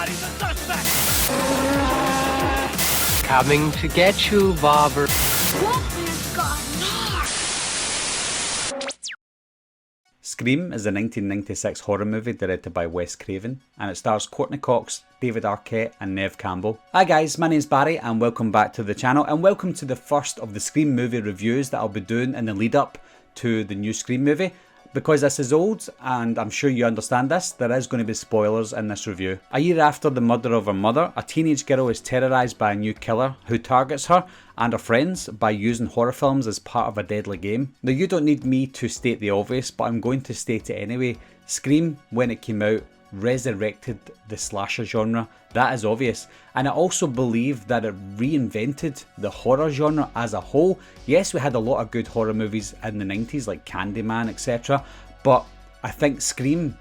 Identifying the suspect! Coming to get you, Bobber. Scream is a 1996 horror movie directed by Wes Craven, and it stars Courtney Cox, David Arquette and Neve Campbell. Hi guys, my name's Barry and welcome back to the channel, and welcome to the first of the Scream movie reviews that I'll be doing in the lead up to the new Scream movie. Because this is old, and I'm sure you understand this, there is going to be spoilers in this review. A year after the murder of her mother, a teenage girl is terrorised by a new killer who targets her and her friends by using horror films as part of a deadly game. Now you don't need me to state the obvious, but I'm going to state it anyway. Scream, when it came out, resurrected the slasher genre. That is obvious, and I also believe that it reinvented the horror genre as a whole. Yes, we had a lot of good horror movies in the 90s like Candyman, etc, but I think Scream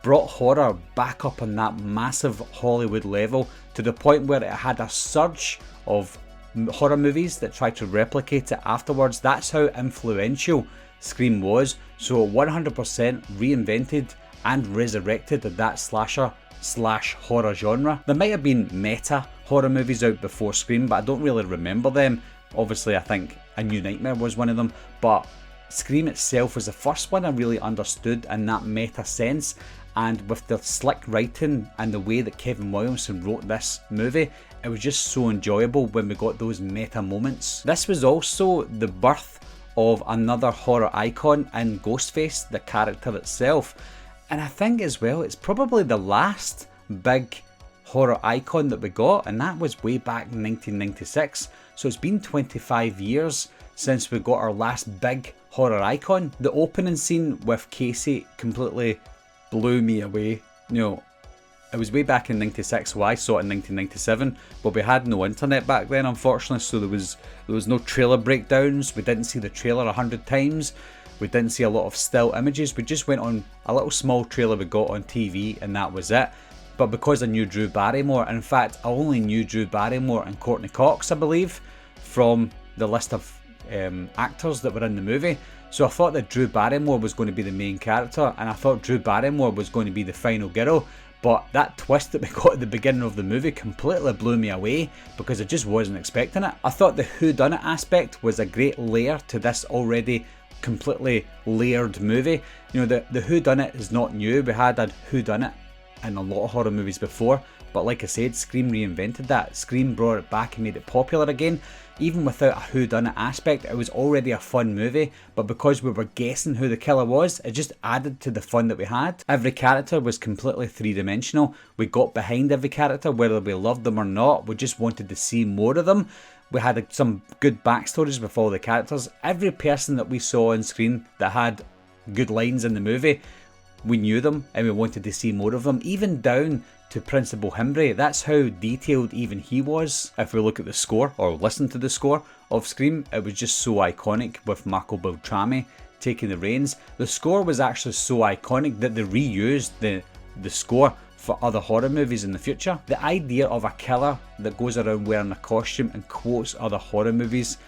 brought horror back up on that massive Hollywood level to the point where it had a surge of horror movies that tried to replicate it afterwards. That's how influential Scream was. So 100% reinvented and resurrected that slasher / horror genre. There might have been meta horror movies out before Scream, but I don't really remember them. Obviously I think A New Nightmare was one of them, but Scream itself was the first one I really understood in that meta sense, and with the slick writing and the way that Kevin Williamson wrote this movie, it was just so enjoyable when we got those meta moments. This was also the birth of another horror icon in Ghostface, the character itself. And I think as well, it's probably the last big horror icon that we got, and that was way back in 1996. So it's been 25 years since we got our last big horror icon. The opening scene with Casey completely blew me away. You know, it was way back in 96, so I saw it in 1997, but we had no internet back then, unfortunately, so there was no trailer breakdowns. We didn't see the trailer 100 times. We didn't see a lot of still images. We just went on a little small trailer we got on TV and that was it. But because I knew Drew Barrymore, in fact I only knew Drew Barrymore and Courtney Cox, I believe, from the list of actors that were in the movie. So I thought that Drew Barrymore was going to be the main character, and I thought Drew Barrymore was going to be the final girl. But that twist that we got at the beginning of the movie completely blew me away because I just wasn't expecting it. I thought the whodunit aspect was a great layer to this already completely layered movie. You know, the whodunit is not new. We had a whodunit in a lot of horror movies before, but like I said, Scream reinvented that. Scream brought it back and made it popular again. Even without a whodunit aspect, it was already a fun movie, but because we were guessing who the killer was, it just added to the fun that we had. Every character was completely three-dimensional. We got behind every character, whether we loved them or not. We just wanted to see more of them. We had some good backstories with all the characters. Every person that we saw on screen that had good lines in the movie, we knew them and we wanted to see more of them, even down to Principal Himbry. That's how detailed even he was. If we look at the score or listen to the score of Scream, it was just so iconic with Marco Beltrami taking the reins. The score was actually so iconic that they reused the score for other horror movies in the future. The idea of a killer that goes around wearing a costume and quotes other horror movies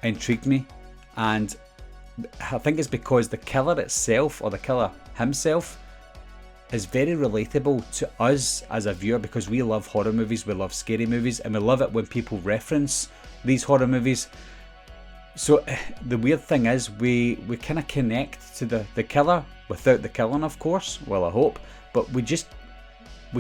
intrigued me, and I think it's because the killer itself, or the killer himself, is very relatable to us as a viewer because we love horror movies, we love scary movies, and we love it when people reference these horror movies. So the weird thing is we kind of connect to the killer without the killing, of course, well I hope, but we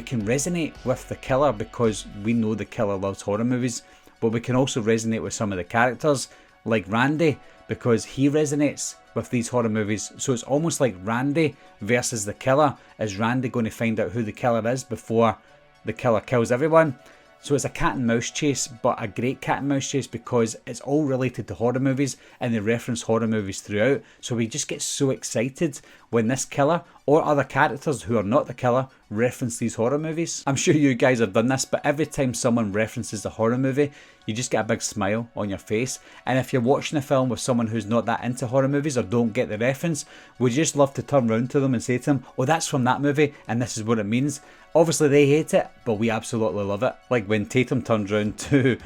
can resonate with the killer because we know the killer loves horror movies, but we can also resonate with some of the characters like Randy because he resonates with these horror movies. So it's almost like Randy versus the killer. Is Randy going to find out who the killer is before the killer kills everyone? So it's a cat and mouse chase, but a great cat and mouse chase because it's all related to horror movies and they reference horror movies throughout. So we just get so excited when this killer or other characters who are not the killer reference these horror movies. I'm sure you guys have done this, but every time someone references a horror movie, you just get a big smile on your face. And if you're watching a film with someone who's not that into horror movies or don't get the reference, we just love to turn around to them and say to them, oh, that's from that movie and this is what it means. Obviously they hate it, but we absolutely love it. Like when Tatum turns around to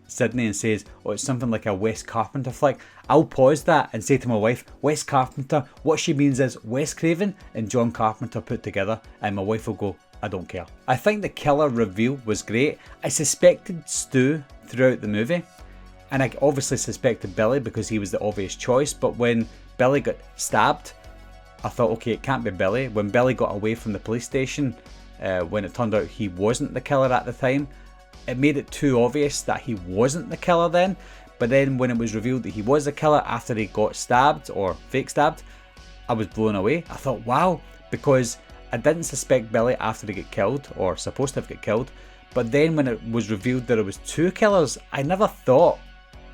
Sydney and says, oh, it's something like a Wes Carpenter flick, I'll pause that and say to my wife, Wes Carpenter, what she means is Wes Craven and John Carpenter put together, and my wife will go, I don't care. I think the killer reveal was great. I suspected Stu throughout the movie, and I obviously suspected Billy because he was the obvious choice, but when Billy got stabbed, I thought, okay, it can't be Billy. When Billy got away from the police station, when it turned out he wasn't the killer at the time, it made it too obvious that he wasn't the killer then. But then when it was revealed that he was the killer after he got stabbed, or fake stabbed, I was blown away. I thought, wow, because I didn't suspect Billy after he got killed, or supposed to have got killed. But then when it was revealed that it was two killers, I never thought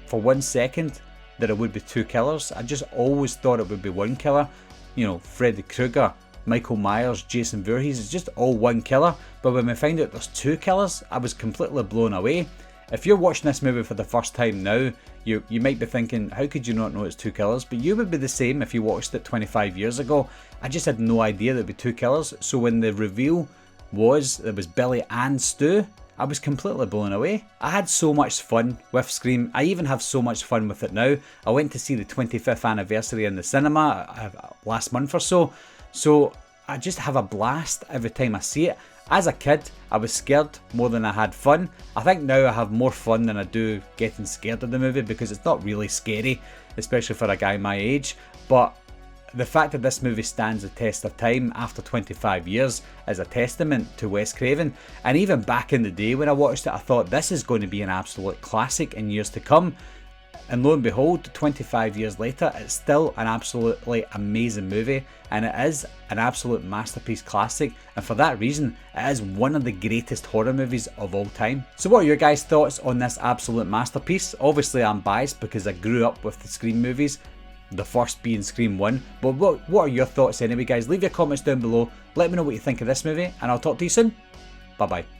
for 1 second that it would be two killers. I just always thought it would be one killer. You know, Freddy Krueger, Michael Myers, Jason Voorhees, it's just all one killer. But when we find out there's two killers, I was completely blown away. If you're watching this movie for the first time now, you might be thinking, how could you not know it's two killers? But you would be the same if you watched it 25 years ago. I just had no idea there'd be two killers. So when the reveal was it was Billy and Stu, I was completely blown away. I had so much fun with Scream. I even have so much fun with it now. I went to see the 25th anniversary in the cinema last month or so. So I just have a blast every time I see it. As a kid, I was scared more than I had fun. I think now I have more fun than I do getting scared of the movie because it's not really scary, especially for a guy my age. But the fact that this movie stands the test of time after 25 years is a testament to Wes Craven. And even back in the day when I watched it, I thought this is going to be an absolute classic in years to come. And lo and behold, 25 years later, it's still an absolutely amazing movie, and it is an absolute masterpiece classic, and for that reason, it is one of the greatest horror movies of all time. So what are your guys' thoughts on this absolute masterpiece? Obviously I'm biased because I grew up with the Scream movies, the first being Scream 1, but what are your thoughts anyway guys? Leave your comments down below, let me know what you think of this movie, and I'll talk to you soon. Bye bye.